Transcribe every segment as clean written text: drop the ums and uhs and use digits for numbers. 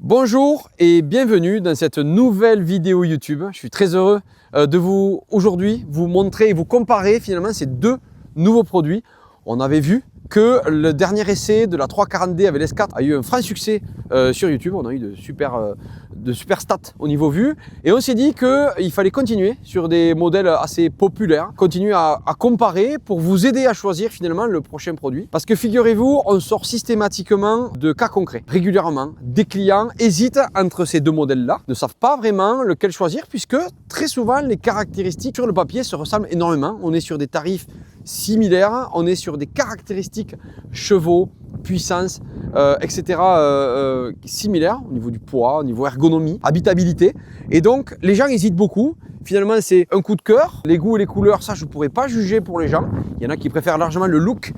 Bonjour et bienvenue dans cette nouvelle vidéo YouTube. Je suis très heureux de vous aujourd'hui vous montrer et vous comparer finalement ces deux nouveaux produits. On avait vu que le dernier essai de la 340D avec l'S4 a eu un franc succès sur YouTube. On a eu de super stats au niveau vue et on s'est dit qu'il fallait continuer sur des modèles assez populaires, continuer à comparer pour vous aider à choisir finalement le prochain produit. Parce que figurez-vous, on sort systématiquement de cas concrets. Régulièrement, des clients hésitent entre ces deux modèles-là, ne savent pas vraiment lequel choisir puisque très souvent les caractéristiques sur le papier se ressemblent énormément. On est sur des tarifs similaires, on est sur des caractéristiques chevaux, puissance, etc. Similaires au niveau du poids, au niveau ergonomie, habitabilité. Et donc les gens hésitent beaucoup. Finalement c'est un coup de cœur. Les goûts et les couleurs, ça je ne pourrais pas juger pour les gens. Il y en a qui préfèrent largement le look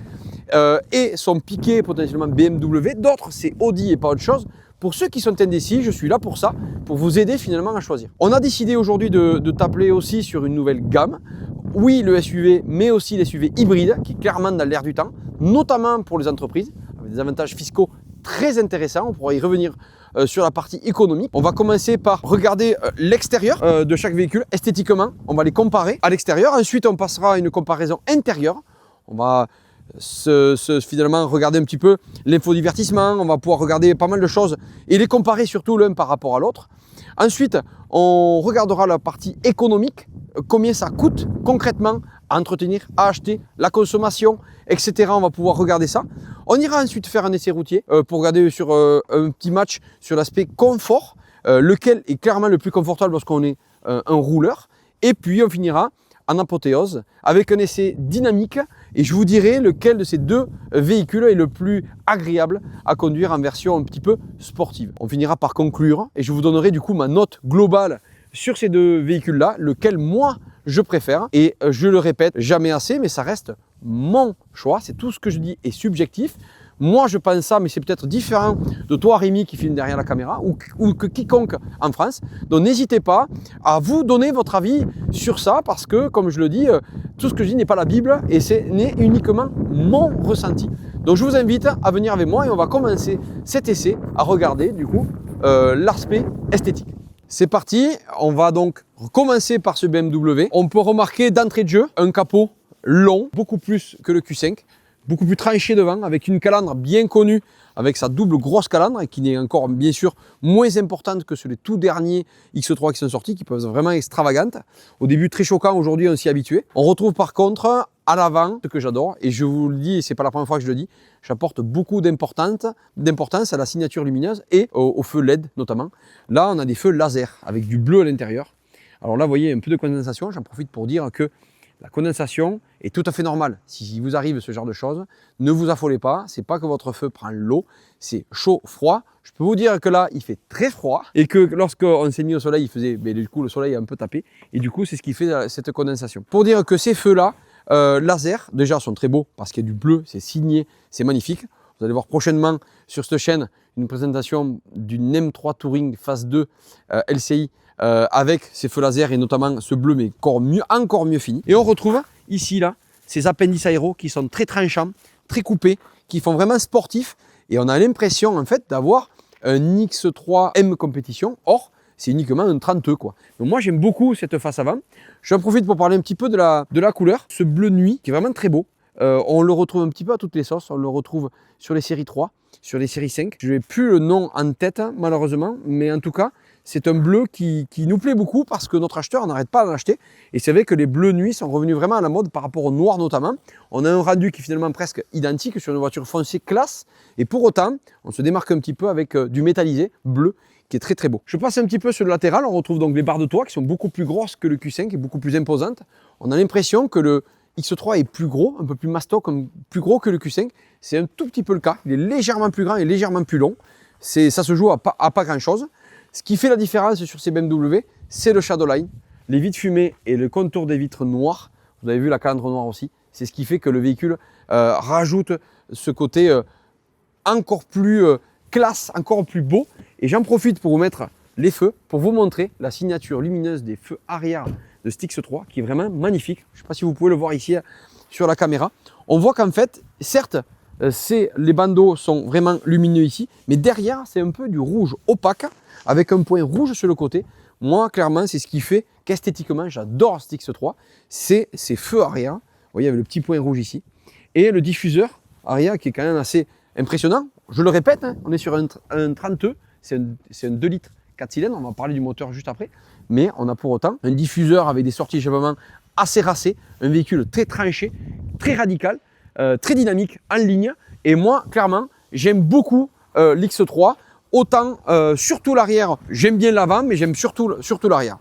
et sont piqués potentiellement BMW. D'autres c'est Audi et pas autre chose. Pour ceux qui sont indécis, je suis là pour ça, pour vous aider finalement à choisir. On a décidé aujourd'hui de tabler aussi sur une nouvelle gamme. Oui, le SUV, mais aussi les SUV hybrides, qui est clairement dans l'air du temps, notamment pour les entreprises, avec des avantages fiscaux très intéressants. On pourra y revenir sur la partie économique. On va commencer par regarder l'extérieur de chaque véhicule, esthétiquement. On va les comparer à l'extérieur. Ensuite, on passera à une comparaison intérieure. On va finalement regarder un petit peu l'infodivertissement. On va pouvoir regarder pas mal de choses et les comparer surtout l'un par rapport à l'autre. Ensuite, on regardera la partie économique, combien ça coûte concrètement à entretenir, à acheter, la consommation, etc. On va pouvoir regarder ça. On ira ensuite faire un essai routier pour regarder sur un petit match sur l'aspect confort, lequel est clairement le plus confortable lorsqu'on est un rouleur. Et puis on finira en apothéose avec un essai dynamique et je vous dirai lequel de ces deux véhicules est le plus agréable à conduire en version un petit peu sportive. On finira par conclure et je vous donnerai du coup ma note globale sur ces deux véhicules-là, lequel moi je préfère. Et je le répète jamais assez, mais ça reste mon choix. C'est tout ce que je dis est subjectif. Moi je pense ça, mais c'est peut-être différent de toi Rémi qui filme derrière la caméra ou que quiconque en France. Donc n'hésitez pas à vous donner votre avis sur ça parce que comme je le dis, tout ce que je dis n'est pas la Bible et c'est n'est uniquement mon ressenti. Donc je vous invite à venir avec moi et on va commencer cet essai à regarder du coup l'aspect esthétique. C'est parti, on va donc commencer par ce BMW. On peut remarquer d'entrée de jeu un capot long, beaucoup plus que le Q5. Beaucoup plus tranché devant, avec une calandre bien connue, avec sa double grosse calandre, et qui n'est encore bien sûr moins importante que sur les tout derniers X3 qui sont sortis, qui peuvent être vraiment extravagantes. Au début très choquant, aujourd'hui on s'y est habitué. On retrouve par contre à l'avant ce que j'adore, et je vous le dis, et c'est pas la première fois que je le dis, j'apporte beaucoup d'importance à la signature lumineuse et aux feux LED notamment. Là on a des feux laser avec du bleu à l'intérieur. Alors là vous voyez un peu de condensation, j'en profite pour dire que la condensation est tout à fait normale. Si vous arrive ce genre de choses, ne vous affolez pas. C'est pas que votre feu prend l'eau, c'est chaud, froid. Je peux vous dire que là, il fait très froid et que lorsqu'on s'est mis au soleil, il faisait, du coup, le soleil a un peu tapé et du coup, c'est ce qui fait cette condensation. Pour dire que ces feux-là, laser, déjà, sont très beaux parce qu'il y a du bleu, c'est signé, c'est magnifique. Vous allez voir prochainement sur cette chaîne une présentation d'une M3 Touring Phase 2 LCI avec ces feux laser et notamment ce bleu mais encore mieux fini. Et on retrouve ici là ces appendices aéros qui sont très tranchants, très coupés, qui font vraiment sportif et on a l'impression en fait d'avoir un X3 M Competition. Or c'est uniquement un 30 quoi. Donc moi j'aime beaucoup cette face avant. J'en profite pour parler un petit peu de la couleur, ce bleu nuit qui est vraiment très beau. On le retrouve un petit peu à toutes les sauces, on le retrouve sur les séries 3, sur les séries 5. Je n'ai plus le nom en tête malheureusement, mais en tout cas, c'est un bleu qui nous plaît beaucoup parce que notre acheteur n'arrête pas d'en acheter. Et c'est vrai que les bleus nuit sont revenus vraiment à la mode par rapport au noir notamment. On a un rendu qui est finalement presque identique sur une voiture foncée classe. Et pour autant, on se démarque un petit peu avec du métallisé bleu qui est très très beau. Je passe un petit peu sur le latéral, on retrouve donc les barres de toit qui sont beaucoup plus grosses que le Q5 et beaucoup plus imposantes. On a l'impression que le X3 est plus gros, un peu plus mastoc, plus gros que le Q5. C'est un tout petit peu le cas. Il est légèrement plus grand et légèrement plus long. Ça se joue à pas grand chose. Ce qui fait la différence sur ces BMW, c'est le Shadowline, les vitres fumées et le contour des vitres noires. Vous avez vu la calandre noire aussi. C'est ce qui fait que le véhicule rajoute ce côté encore plus classe, encore plus beau. Et j'en profite pour vous mettre les feux, pour vous montrer la signature lumineuse des feux arrière de cet X3 qui est vraiment magnifique. Je ne sais pas si vous pouvez le voir ici sur la caméra. On voit qu'en fait, certes, les bandeaux sont vraiment lumineux ici, mais derrière, c'est un peu du rouge opaque avec un point rouge sur le côté. Moi, clairement, c'est ce qui fait qu'esthétiquement, j'adore cet X3. C'est ces feux arrière. Vous voyez, avec le petit point rouge ici. Et le diffuseur arrière qui est quand même assez impressionnant. Je le répète, hein, on est sur un 32, c'est un 2 litres 4 cylindres. On va parler du moteur juste après. Mais on a pour autant un diffuseur avec des sorties d'échappement assez racées. Un véhicule très tranché, très radical, très dynamique en ligne. Et moi, clairement, j'aime beaucoup l'X3. Autant, surtout l'arrière, j'aime bien l'avant, mais j'aime surtout l'arrière.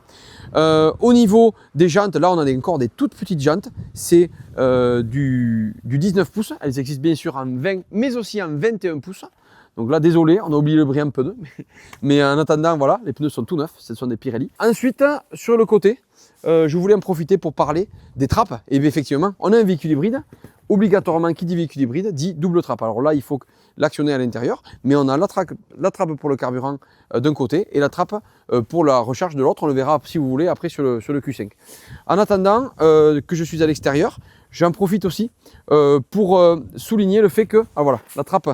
Au niveau des jantes, là on a encore des toutes petites jantes, c'est du 19 pouces, elles existent bien sûr en 20 mais aussi en 21 pouces. Donc là désolé, on a oublié le bris un peu, mais en attendant voilà, les pneus sont tout neufs, ce sont des Pirelli. Ensuite sur le côté, je voulais en profiter pour parler des trappes. Et bien, effectivement, on a un véhicule hybride, obligatoirement qui dit véhicule hybride dit double trappe. Alors là il faut l'actionner à l'intérieur, mais on a la trappe pour le carburant d'un côté et la trappe pour la recharge de l'autre. On le verra si vous voulez après sur le Q5. En attendant que je suis à l'extérieur, j'en profite aussi pour souligner le fait que, voilà, la trappe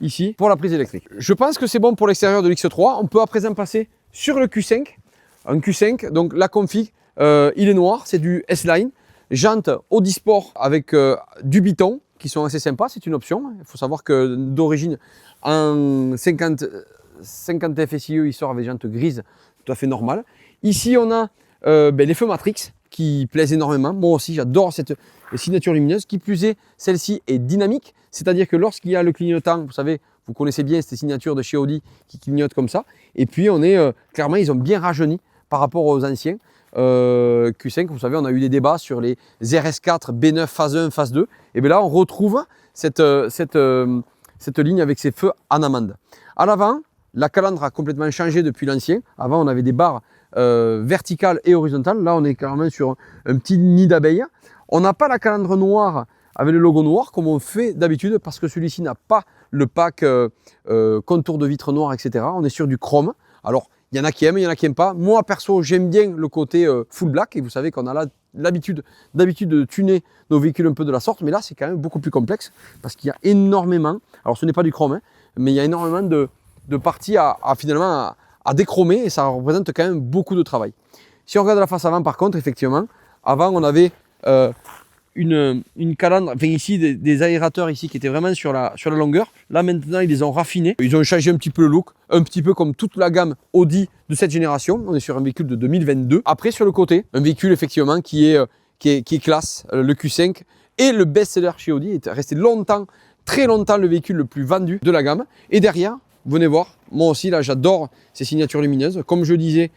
ici pour la prise électrique. Je pense que c'est bon pour l'extérieur de l'X3. On peut à présent passer sur le Q5. Un Q5, donc la config, il est noir, c'est du S-Line. Jantes Audi Sport avec du Biton, qui sont assez sympas, c'est une option. Il faut savoir que d'origine, en 50 FSIE, il sort avec jantes grises, tout à fait normal. Ici, on a les feux Matrix qui plaisent énormément. Moi aussi, j'adore cette signature lumineuse. Qui plus est, celle-ci est dynamique, c'est-à-dire que lorsqu'il y a le clignotant, vous savez, vous connaissez bien cette signature de chez Audi qui clignote comme ça. Et puis, on est clairement, ils ont bien rajeuni par rapport aux anciens. Q5, vous savez, on a eu des débats sur les RS4, B9, phase 1, phase 2. Et bien là, on retrouve cette ligne avec ses feux en amande. À l'avant, la calandre a complètement changé depuis l'ancien. Avant, on avait des barres verticales et horizontales. Là, on est carrément sur un petit nid d'abeilles. On n'a pas la calandre noire avec le logo noir comme on fait d'habitude parce que celui-ci n'a pas le pack contour de vitre noire, etc. On est sur du chrome. Alors, il y en a qui aiment, il y en a qui n'aiment pas. Moi, perso, j'aime bien le côté full black. Et vous savez qu'on a l'habitude de tuner nos véhicules un peu de la sorte. Mais là, c'est quand même beaucoup plus complexe parce qu'il y a énormément, alors ce n'est pas du chrome, hein, mais il y a énormément de parties finalement à déchromer et ça représente quand même beaucoup de travail. Si on regarde la face avant, par contre, effectivement, avant, on avait une calandre, enfin ici des aérateurs ici qui étaient vraiment sur la longueur. Là maintenant ils les ont raffinés, ils ont changé un petit peu le look, un petit peu comme toute la gamme Audi de cette génération. On est sur un véhicule de 2022. Après sur le côté, un véhicule effectivement qui est classe, le Q5 et le best-seller chez Audi, est resté longtemps, très longtemps le véhicule le plus vendu de la gamme. Et derrière, venez voir, moi aussi là j'adore ces signatures lumineuses. Comme je disais,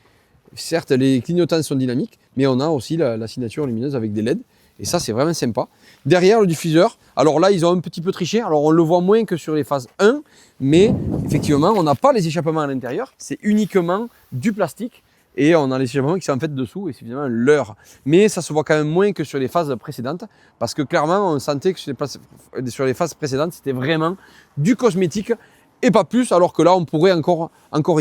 certes les clignotants sont dynamiques, mais on a aussi la signature lumineuse avec des LED. Et ça, c'est vraiment sympa. Derrière, le diffuseur. Alors là, ils ont un petit peu triché. Alors, on le voit moins que sur les phases 1. Mais effectivement, on n'a pas les échappements à l'intérieur. C'est uniquement du plastique. Et on a les échappements qui sont en fait dessous. Et c'est évidemment leur. Mais ça se voit quand même moins que sur les phases précédentes. Parce que clairement, on sentait que sur les phases précédentes, c'était vraiment du cosmétique. Et pas plus, alors que là, on pourrait encore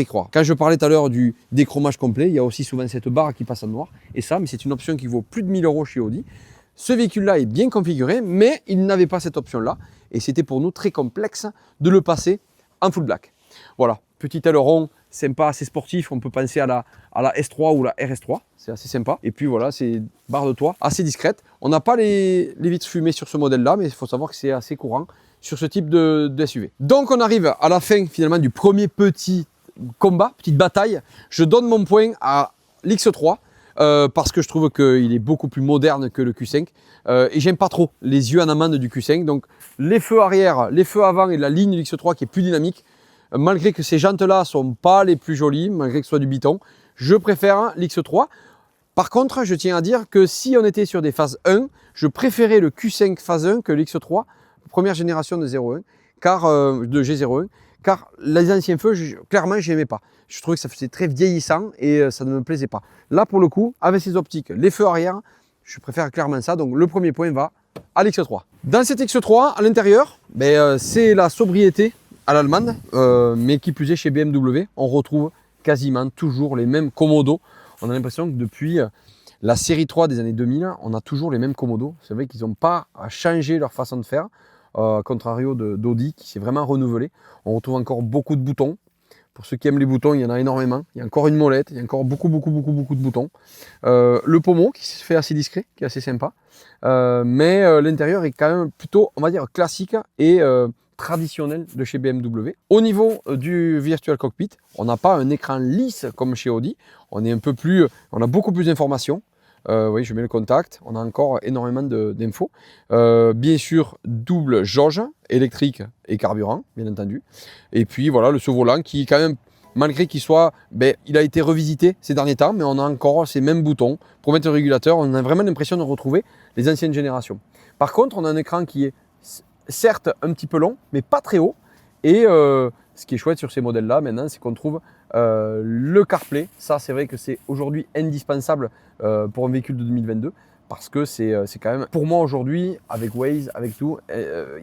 y croire. Quand je parlais tout à l'heure du déchromage complet, il y a aussi souvent cette barre qui passe en noir. Et ça, mais c'est une option qui vaut plus de 1000 € chez Audi. Ce véhicule-là est bien configuré, mais il n'avait pas cette option-là. Et c'était pour nous très complexe de le passer en full black. Voilà, petit aileron sympa, assez sportif. On peut penser à la S3 ou la RS3. C'est assez sympa. Et puis voilà, c'est barre de toit assez discrète. On n'a pas les vitres fumées sur ce modèle-là, mais il faut savoir que c'est assez courant sur ce type de SUV. Donc on arrive à la fin finalement du premier petit combat, petite bataille. Je donne mon point à l'X3. Parce que je trouve qu'il est beaucoup plus moderne que le Q5 et j'aime pas trop les yeux en amande du Q5. Donc les feux arrière, les feux avant et la ligne de l'X3 qui est plus dynamique, malgré que ces jantes là sont pas les plus jolies, malgré que ce soit du Biton, je préfère l'X3. Par contre, je tiens à dire que si on était sur des phases 1, je préférais le Q5 phase 1 que l'X3 première génération de 01, de G01, car les anciens feux, clairement, je n'aimais pas. Je trouvais que ça faisait très vieillissant et ça ne me plaisait pas. Là, pour le coup, avec ces optiques, les feux arrière, je préfère clairement ça. Donc, le premier point va à l'X3. Dans cet X3, à l'intérieur, c'est la sobriété à l'allemande, mais qui plus est chez BMW, on retrouve quasiment toujours les mêmes commodos. On a l'impression que depuis la série 3 des années 2000, on a toujours les mêmes commodos. C'est vrai qu'ils n'ont pas changé leur façon de faire. contrario d'Audi qui s'est vraiment renouvelé. On retrouve encore beaucoup de boutons. Pour ceux qui aiment les boutons, il y en a énormément. Il y a encore une molette, il y a encore beaucoup de boutons. Le pommeau qui se fait assez discret, qui est assez sympa. Mais l'intérieur est quand même plutôt, on va dire, classique et traditionnel de chez BMW. Au niveau du Virtual Cockpit, on n'a pas un écran lisse comme chez Audi. On a beaucoup plus d'informations. Oui, je mets le contact. On a encore énormément d'infos. Bien sûr, double jauge électrique et carburant, bien entendu. Et puis voilà, le saut-volant qui, quand même, malgré qu'il soit, il a été revisité ces derniers temps, mais on a encore ces mêmes boutons pour mettre le régulateur. On a vraiment l'impression de retrouver les anciennes générations. Par contre, on a un écran qui est certes un petit peu long, mais pas très haut. Et ce qui est chouette sur ces modèles-là maintenant, c'est qu'on trouve le CarPlay. Ça, c'est vrai que c'est aujourd'hui indispensable pour un véhicule de 2022 parce que c'est quand même, pour moi aujourd'hui, avec Waze, avec tout,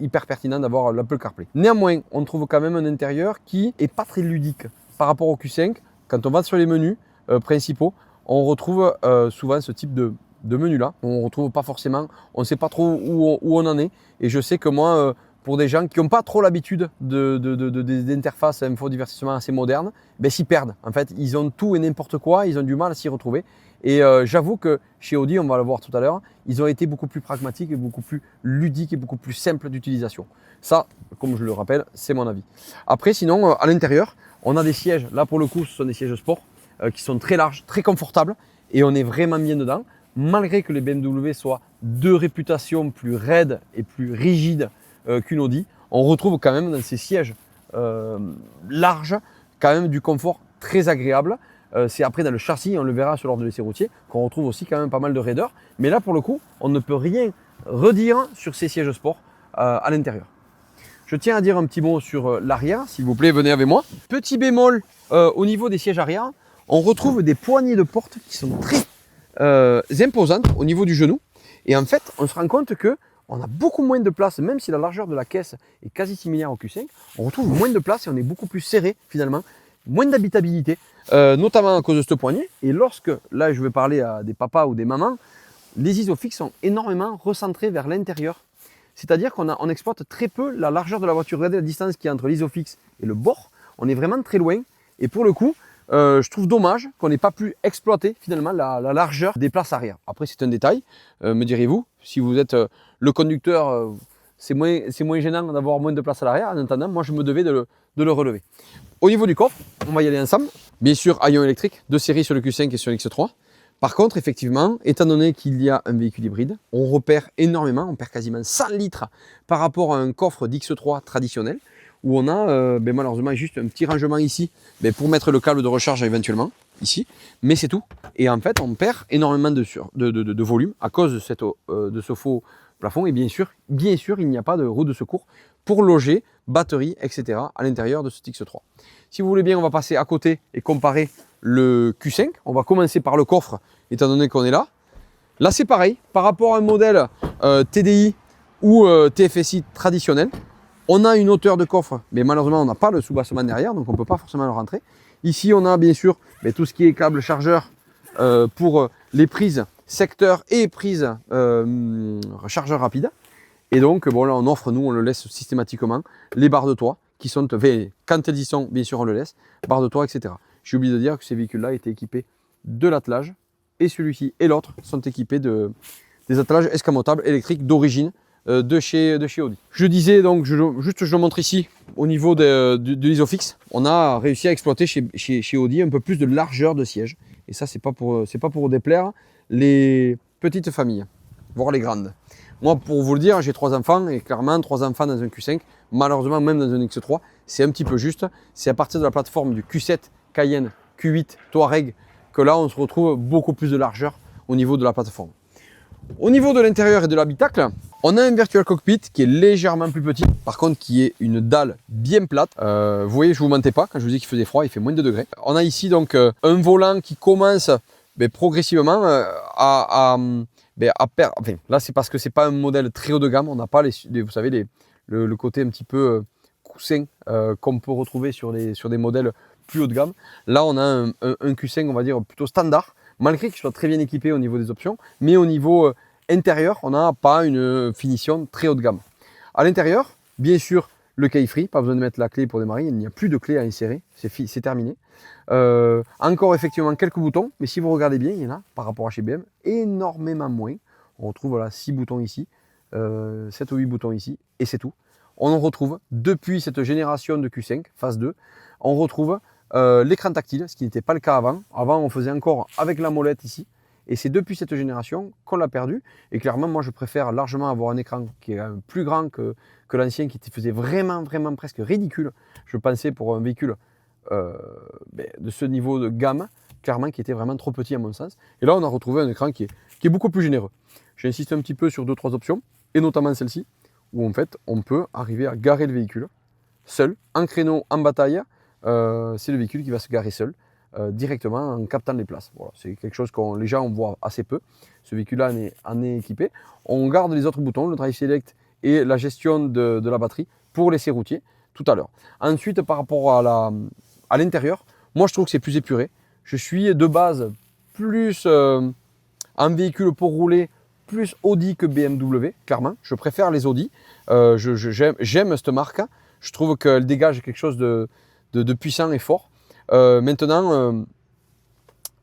hyper pertinent d'avoir l'Apple CarPlay. Néanmoins, on trouve quand même un intérieur qui est pas très ludique par rapport au Q5. Quand on va sur les menus principaux, on retrouve souvent ce type de menu là. On ne retrouve pas forcément, on ne sait pas trop où on en est. Et je sais que moi, pour des gens qui n'ont pas trop l'habitude d'interfaces infodivertissement assez modernes, s'y perdent. En fait, ils ont tout et n'importe quoi, ils ont du mal à s'y retrouver. Et j'avoue que chez Audi, on va le voir tout à l'heure, ils ont été beaucoup plus pragmatiques et beaucoup plus ludiques et beaucoup plus simples d'utilisation. Ça, comme je le rappelle, c'est mon avis. Après, sinon, à l'intérieur, on a des sièges. Là, pour le coup, ce sont des sièges sport qui sont très larges, très confortables et on est vraiment bien dedans. Malgré que les BMW soient de réputation plus raides et plus rigides qu'une Audi, on retrouve quand même dans ces sièges larges quand même du confort très agréable. C'est après dans le châssis, on le verra sur l'ordre de l'essai routier, qu'on retrouve aussi quand même pas mal de raideur. Mais là, pour le coup, on ne peut rien redire sur ces sièges sport à l'intérieur. Je tiens à dire un petit mot sur l'arrière, s'il vous plaît, venez avec moi. Petit bémol au niveau des sièges arrière, on retrouve des poignées de porte qui sont très imposantes au niveau du genou. Et en fait, on se rend compte que on a beaucoup moins de place, même si la largeur de la caisse est quasi similaire au Q5, on retrouve moins de place et on est beaucoup plus serré finalement, moins d'habitabilité, notamment à cause de ce poignet. Et lorsque, là je vais parler à des papas ou des mamans, les Isofix sont énormément recentrés vers l'intérieur. C'est-à-dire qu'on exploite très peu la largeur de la voiture. Regardez la distance qu'il y a entre l'Isofix et le bord, on est vraiment très loin. Et pour le coup, je trouve dommage qu'on n'ait pas pu exploiter finalement la largeur des places arrière. Après, c'est un détail, me direz-vous. Si vous êtes le conducteur, c'est moins gênant d'avoir moins de place à l'arrière. En attendant, moi, je me devais de le relever. Au niveau du coffre, on va y aller ensemble. Bien sûr, haillon électrique, de série sur le Q5 et sur l'X3. Par contre, effectivement, étant donné qu'il y a un véhicule hybride, on repère énormément, on perd quasiment 100 litres par rapport à un coffre d'X3 traditionnel, où on a malheureusement juste un petit rangement ici pour mettre le câble de recharge éventuellement, ici, mais c'est tout. Et en fait, on perd énormément de volume à cause de ce faux plafond. Et bien sûr, il n'y a pas de roue de secours pour loger batterie, etc. à l'intérieur de ce X3. Si vous voulez bien, on va passer à côté et comparer le Q5. On va commencer par le coffre, étant donné qu'on est là. Là, c'est pareil, par rapport à un modèle TDI ou TFSI traditionnel, on a une hauteur de coffre, mais malheureusement, on n'a pas le sous-bassement derrière, donc on ne peut pas forcément le rentrer. Ici, on a bien sûr tout ce qui est câble chargeur pour les prises secteur et prises chargeur rapide. Et donc, bon, là, on offre, nous, on le laisse systématiquement, les barres de toit, qui sont, quand elles y sont, bien sûr, on le laisse, barres de toit, etc. J'ai oublié de dire que ces véhicules-là étaient équipés de l'attelage, et celui-ci et l'autre sont équipés des attelages escamotables électriques d'origine de chez Audi. Je disais donc, je le montre ici, au niveau de l'Isofix, on a réussi à exploiter chez Audi un peu plus de largeur de siège. Et ça, c'est pas pour déplaire les petites familles, voire les grandes. Moi, pour vous le dire, j'ai 3 enfants, et clairement, 3 enfants dans un Q5, malheureusement, même dans un X3, c'est un petit peu juste. C'est à partir de la plateforme du Q7, Cayenne, Q8, Touareg, que là, on se retrouve beaucoup plus de largeur au niveau de la plateforme. Au niveau de l'intérieur et de l'habitacle, on a un Virtual Cockpit qui est légèrement plus petit, par contre qui est une dalle bien plate. Vous voyez, je ne vous mentais pas, quand je vous dis qu'il faisait froid, il fait moins de 2 degrés. On a ici donc un volant qui commence progressivement à perdre. Enfin, là, c'est parce que c'est pas un modèle très haut de gamme. On n'a pas vous savez, le côté un petit peu coussin qu'on peut retrouver sur des modèles plus haut de gamme. Là, on a un Q5, on va dire, plutôt standard, malgré qu'il soit très bien équipé au niveau des options, mais au niveau intérieur, on n'a pas une finition très haut de gamme. À l'intérieur, bien sûr, le key free, pas besoin de mettre la clé pour démarrer, il n'y a plus de clé à insérer, c'est terminé. Encore effectivement quelques boutons, mais si vous regardez bien, il y en a par rapport à chez BM énormément moins. On retrouve voilà, 6 boutons ici, 7 ou 8 boutons ici, et c'est tout. On en retrouve, depuis cette génération de Q5, phase 2, on retrouve l'écran tactile, ce qui n'était pas le cas avant. Avant, on faisait encore avec la molette ici, et c'est depuis cette génération qu'on l'a perdu. Et clairement, moi, je préfère largement avoir un écran qui est plus grand que l'ancien, qui faisait vraiment presque ridicule, je pensais, pour un véhicule de ce niveau de gamme, clairement, qui était vraiment trop petit à mon sens. Et là, on a retrouvé un écran qui est beaucoup plus généreux. J'insiste un petit peu sur 2-3 options, et notamment celle-ci, où en fait, on peut arriver à garer le véhicule seul, en créneau, en bataille. C'est le véhicule qui va se garer seul, directement en captant les places. Voilà, c'est quelque chose que les gens voient assez peu. Ce véhicule-là en est équipé. On garde les autres boutons, le Drive Select et la gestion de la batterie pour l'essai routier tout à l'heure. Ensuite, par rapport à l'intérieur, moi je trouve que c'est plus épuré. Je suis de base plus en véhicule pour rouler, plus Audi que BMW, clairement. Je préfère les Audi. J'aime cette marque. Je trouve qu'elle dégage quelque chose de puissant et fort. Maintenant,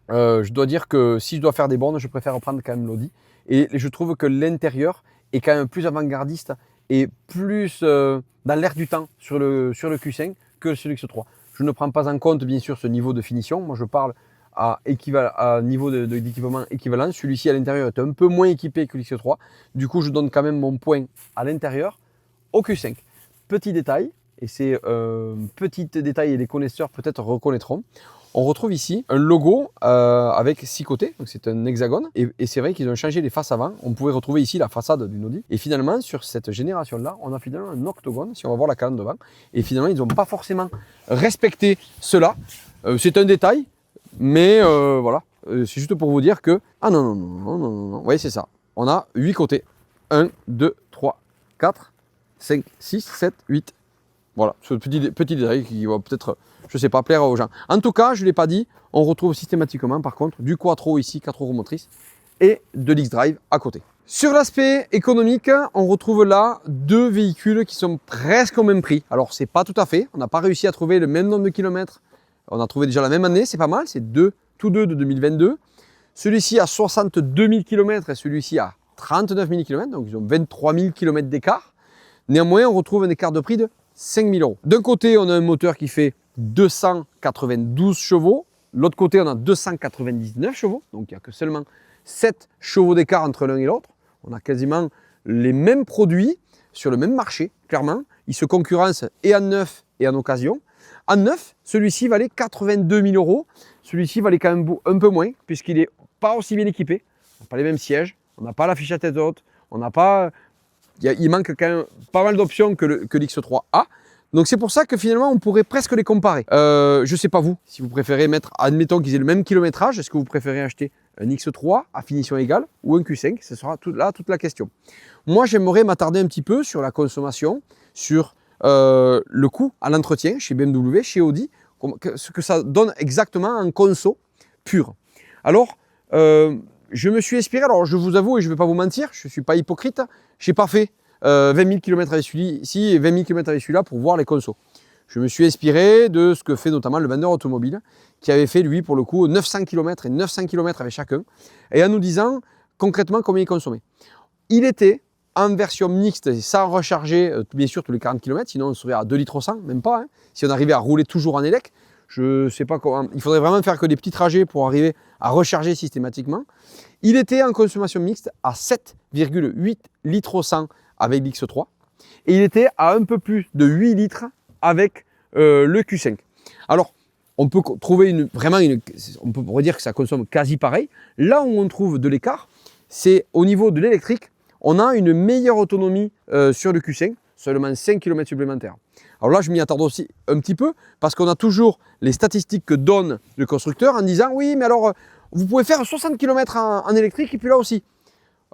je dois dire que si je dois faire des bornes, je préfère prendre quand même l'Audi. Et je trouve que l'intérieur est quand même plus avant-gardiste et plus dans l'air du temps sur le Q5 que sur l'X3. Je ne prends pas en compte bien sûr ce niveau de finition. Moi je parle à niveau d'équipement équivalent. Celui-ci à l'intérieur est un peu moins équipé que l'X3. Du coup je donne quand même mon point à l'intérieur au Q5. Petit détail, et c'est petit détail et les connaisseurs peut-être reconnaîtront. On retrouve ici un logo avec 6 côtés, donc c'est un hexagone. Et c'est vrai qu'ils ont changé les faces avant. On pouvait retrouver ici la façade d'une Audi. Et finalement, sur cette génération-là, on a finalement un octogone, si on va voir la calandre devant. Et finalement, ils n'ont pas forcément respecté cela. C'est un détail, mais voilà. C'est juste pour vous dire que... Ah non. Vous voyez, c'est ça. On a 8 côtés. 1, 2, 3, 4, 5, 6, 7, 8. Voilà, ce petit détail qui va peut-être, je ne sais pas, plaire aux gens. En tout cas, je ne l'ai pas dit, on retrouve systématiquement par contre du Quattro ici, 4 roues motrices, et de l'X-Drive à côté. Sur l'aspect économique, on retrouve là 2 véhicules qui sont presque au même prix. Alors, c'est pas tout à fait, on n'a pas réussi à trouver le même nombre de kilomètres. On a trouvé déjà la même année, c'est pas mal, c'est tous deux de 2022. Celui-ci a 62 000 km et celui-ci a 39 000 km, donc ils ont 23 000 km d'écart. Néanmoins, on retrouve un écart de prix de 5 000 euros. D'un côté, on a un moteur qui fait 292 chevaux. L'autre côté, on a 299 chevaux. Donc, il n'y a que seulement 7 chevaux d'écart entre l'un et l'autre. On a quasiment les mêmes produits sur le même marché, clairement. Ils se concurrencent et en neuf et en occasion. En neuf, celui-ci valait 82 000 euros. Celui-ci valait quand même un peu moins, puisqu'il n'est pas aussi bien équipé. On n'a pas les mêmes sièges, on n'a pas l'affiche à tête haute, on n'a pas... Il manque quand même pas mal d'options que l'X3 a. Donc c'est pour ça que finalement on pourrait presque les comparer. Je ne sais pas vous, si vous préférez mettre, admettons qu'ils aient le même kilométrage, est-ce que vous préférez acheter un X3 à finition égale ou un Q5? Ce sera toute la question. Moi j'aimerais m'attarder un petit peu sur la consommation, sur le coût à l'entretien chez BMW, chez Audi, ce que ça donne exactement en conso pur. Alors, je me suis inspiré, alors je vous avoue et je ne vais pas vous mentir, je ne suis pas hypocrite, je n'ai pas fait 20 000 km avec celui-ci et 20 000 km avec celui-là pour voir les consos. Je me suis inspiré de ce que fait notamment le vendeur automobile qui avait fait lui pour le coup 900 km et 900 km avec chacun et en nous disant concrètement combien il consommait. Il était en version mixte sans recharger bien sûr tous les 40 km, sinon on serait à 2 litres au 100, même pas, hein, si on arrivait à rouler toujours en élec. Je ne sais pas comment, il faudrait vraiment faire que des petits trajets pour arriver à recharger systématiquement. Il était en consommation mixte à 7,8 litres au 100 avec l'X3 et il était à un peu plus de 8 litres avec le Q5. Alors, on peut trouver on pourrait dire que ça consomme quasi pareil. Là où on trouve de l'écart, c'est au niveau de l'électrique. On a une meilleure autonomie sur le Q5, seulement 5 km supplémentaires. Alors là, je m'y attarde aussi un petit peu parce qu'on a toujours les statistiques que donne le constructeur en disant oui, mais alors vous pouvez faire 60 km en électrique et puis là aussi.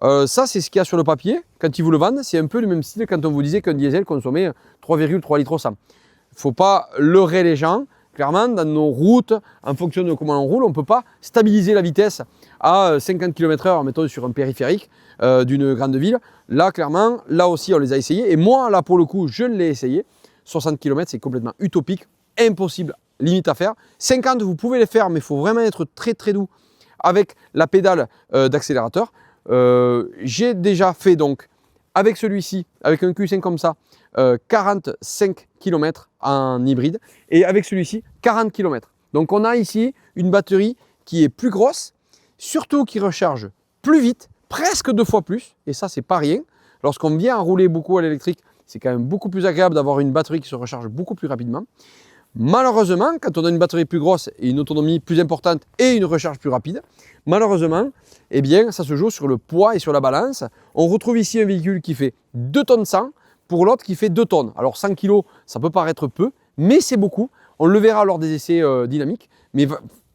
Ça, c'est ce qu'il y a sur le papier. Quand ils vous le vendent, c'est un peu le même style quand on vous disait qu'un diesel consommait 3,3 litres au 100. Il ne faut pas leurrer les gens. Clairement, dans nos routes, en fonction de comment on roule, on ne peut pas stabiliser la vitesse à 50 km/h, mettons sur un périphérique d'une grande ville. Là, clairement, là aussi, on les a essayés. Et moi, là, pour le coup, je l'ai essayé. 60 km, c'est complètement utopique, impossible, limite à faire. 50, vous pouvez les faire, mais il faut vraiment être très très doux avec la pédale d'accélérateur. J'ai déjà fait donc avec celui-ci, avec un Q5 comme ça, 45 km en hybride et avec celui-ci 40 km. Donc on a ici une batterie qui est plus grosse, surtout qui recharge plus vite, presque 2 fois plus, et ça c'est pas rien. Lorsqu'on vient à rouler beaucoup à l'électrique, c'est quand même beaucoup plus agréable d'avoir une batterie qui se recharge beaucoup plus rapidement. Malheureusement, quand on a une batterie plus grosse et une autonomie plus importante et une recharge plus rapide, malheureusement, eh bien, ça se joue sur le poids et sur la balance. On retrouve ici un véhicule qui fait 2 tonnes 100 pour l'autre qui fait 2 tonnes. Alors 100 kg, ça peut paraître peu, mais c'est beaucoup. On le verra lors des essais dynamiques, mais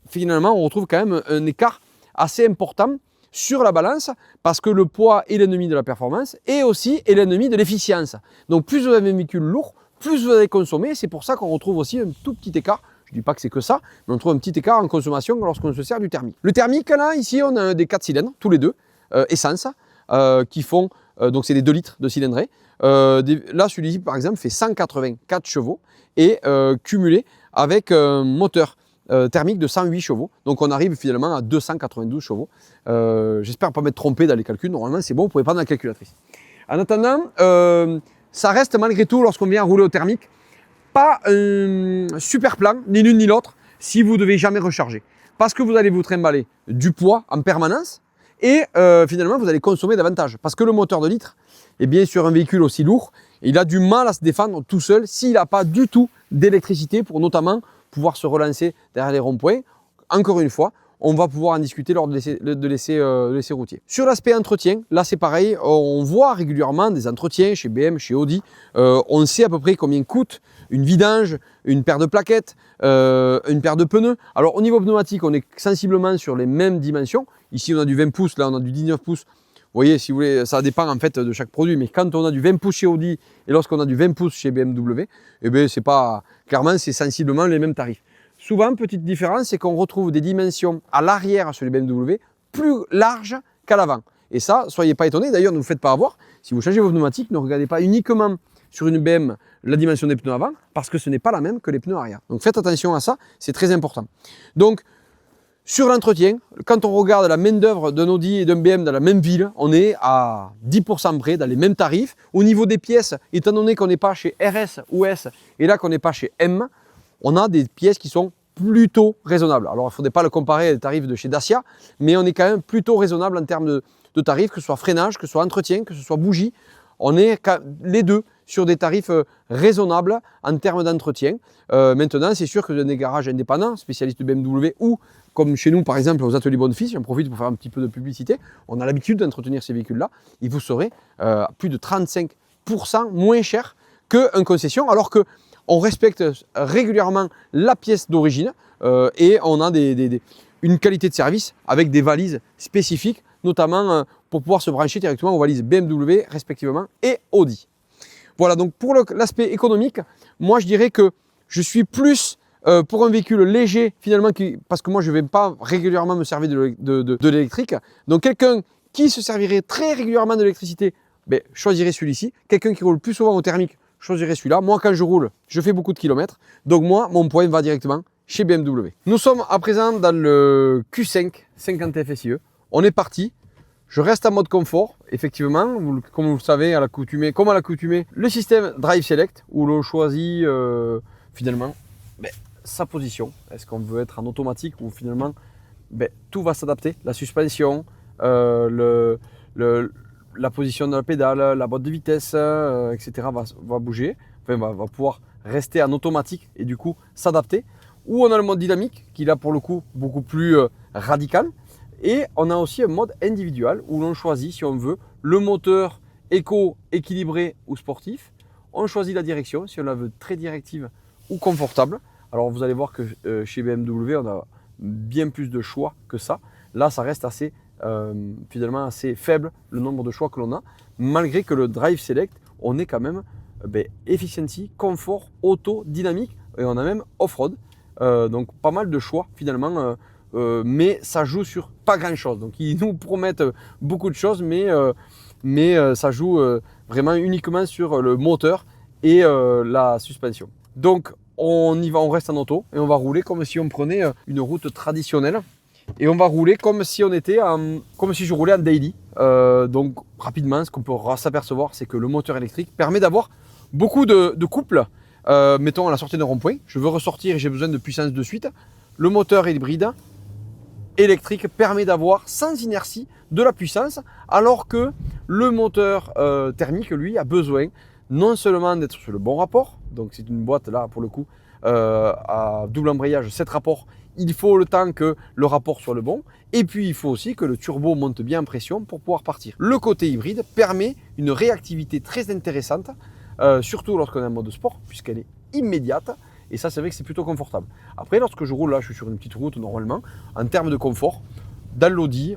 finalement, on retrouve quand même un écart assez important sur la balance parce que le poids est l'ennemi de la performance et aussi est l'ennemi de l'efficience. Donc plus vous avez un véhicule lourd, plus vous allez consommer. C'est pour ça qu'on retrouve aussi un tout petit écart. Je ne dis pas que c'est que ça, mais on trouve un petit écart en consommation lorsqu'on se sert du thermique. Le thermique, là, ici, on a des 4 cylindres, tous les deux, essence, qui font, donc c'est des 2 litres de cylindrée. Là, celui-ci, par exemple, fait 184 chevaux et cumulé avec un moteur thermique de 108 chevaux. Donc on arrive finalement à 292 chevaux. J'espère ne pas m'être trompé dans les calculs. Normalement, c'est bon, vous pouvez prendre la calculatrice. En attendant, ça reste malgré tout, lorsqu'on vient rouler au thermique, pas un super plan, ni l'une ni l'autre, si vous ne devez jamais recharger. Parce que vous allez vous trimballer du poids en permanence et finalement, vous allez consommer davantage. Parce que le moteur de litre, eh bien, sur un véhicule aussi lourd, il a du mal à se défendre tout seul s'il n'a pas du tout d'électricité pour notamment pouvoir se relancer derrière les ronds-points. Encore une fois, on va pouvoir en discuter lors de l'essai routier. Sur l'aspect entretien, là c'est pareil, on voit régulièrement des entretiens chez BM, chez Audi. On sait à peu près combien coûte une vidange, une paire de plaquettes, une paire de pneus. Alors au niveau pneumatique, on est sensiblement sur les mêmes dimensions. Ici on a du 20 pouces, là on a du 19 pouces. Vous voyez, si vous voulez, ça dépend en fait de chaque produit, mais quand on a du 20 pouces chez Audi et lorsqu'on a du 20 pouces chez BMW, eh bien c'est pas, clairement c'est sensiblement les mêmes tarifs. Souvent, petite différence, c'est qu'on retrouve des dimensions à l'arrière sur les BMW plus larges qu'à l'avant. Et ça, soyez pas étonnés, d'ailleurs ne vous faites pas avoir. Si vous changez vos pneumatiques, ne regardez pas uniquement sur une BM la dimension des pneus avant, parce que ce n'est pas la même que les pneus arrière. Donc faites attention à ça, c'est très important. Donc, sur l'entretien, quand on regarde la main-d'œuvre d'un Audi et d'un BM dans la même ville, on est à 10% près, dans les mêmes tarifs. Au niveau des pièces, étant donné qu'on n'est pas chez RS ou S, et là qu'on n'est pas chez M, on a des pièces qui sont plutôt raisonnables. Alors, il ne faudrait pas le comparer aux tarifs de chez Dacia, mais on est quand même plutôt raisonnable en termes de tarifs, que ce soit freinage, que ce soit entretien, que ce soit bougie. On est les deux sur des tarifs raisonnables en termes d'entretien. Maintenant, c'est sûr que dans des garages indépendants, spécialistes de BMW ou comme chez nous, par exemple, aux ateliers Bonnefils, j'en profite pour faire un petit peu de publicité, on a l'habitude d'entretenir ces véhicules-là, il vous serait plus de 35% moins cher qu'un concession, alors qu'on respecte régulièrement la pièce d'origine et on a une qualité de service avec des valises spécifiques, notamment pour pouvoir se brancher directement aux valises BMW respectivement et Audi. Voilà, donc pour l'aspect économique, moi je dirais que je suis plus pour un véhicule léger finalement, parce que moi je ne vais pas régulièrement me servir de l'électrique. Donc quelqu'un qui se servirait très régulièrement de l'électricité, ben, choisirait celui-ci. Quelqu'un qui roule plus souvent au thermique, choisirait celui-là. Moi quand je roule, je fais beaucoup de kilomètres. Donc moi, mon point va directement chez BMW. Nous sommes à présent dans le Q5 50 FSIE. On est parti. Je reste en mode confort, effectivement, comme vous le savez, comme à l'accoutumée, le système Drive Select, où l'on choisit finalement sa position. Est-ce qu'on veut être en automatique ou finalement tout va s'adapter, la suspension, la position de la pédale, la boîte de vitesse, etc. va bouger, enfin, va pouvoir rester en automatique et du coup s'adapter. Ou on a le mode dynamique qui là pour le coup beaucoup plus radical. Et on a aussi un mode individuel où l'on choisit si on veut le moteur éco, équilibré ou sportif. On choisit la direction si on la veut très directive ou confortable. Alors vous allez voir que chez BMW on a bien plus de choix que ça. Là ça reste finalement assez faible le nombre de choix que l'on a. Malgré que le Drive Select, on est quand même efficiency, confort, auto, dynamique et on a même off-road. donc pas mal de choix finalement, mais ça joue sur pas grand chose. Donc ils nous promettent beaucoup de choses, mais ça joue vraiment uniquement sur le moteur et la suspension. Donc on y va, on reste en auto et on va rouler comme si on prenait une route traditionnelle. Et on va rouler comme si je roulais en daily. Donc rapidement, ce qu'on peut s'apercevoir, c'est que le moteur électrique permet d'avoir beaucoup de couples. Mettons à la sortie d'un rond-point, je veux ressortir et j'ai besoin de puissance de suite. Le moteur hybride électrique permet d'avoir sans inertie de la puissance, alors que le moteur thermique, lui, a besoin non seulement d'être sur le bon rapport, donc c'est une boîte là pour le coup à double embrayage, 7 rapports, il faut le temps que le rapport soit le bon, et puis il faut aussi que le turbo monte bien en pression pour pouvoir partir. Le côté hybride permet une réactivité très intéressante, surtout lorsqu'on est en mode sport, puisqu'elle est immédiate, et ça c'est vrai que c'est plutôt confortable. Après, lorsque je roule là, je suis sur une petite route normalement, en termes de confort, dans l'Audi,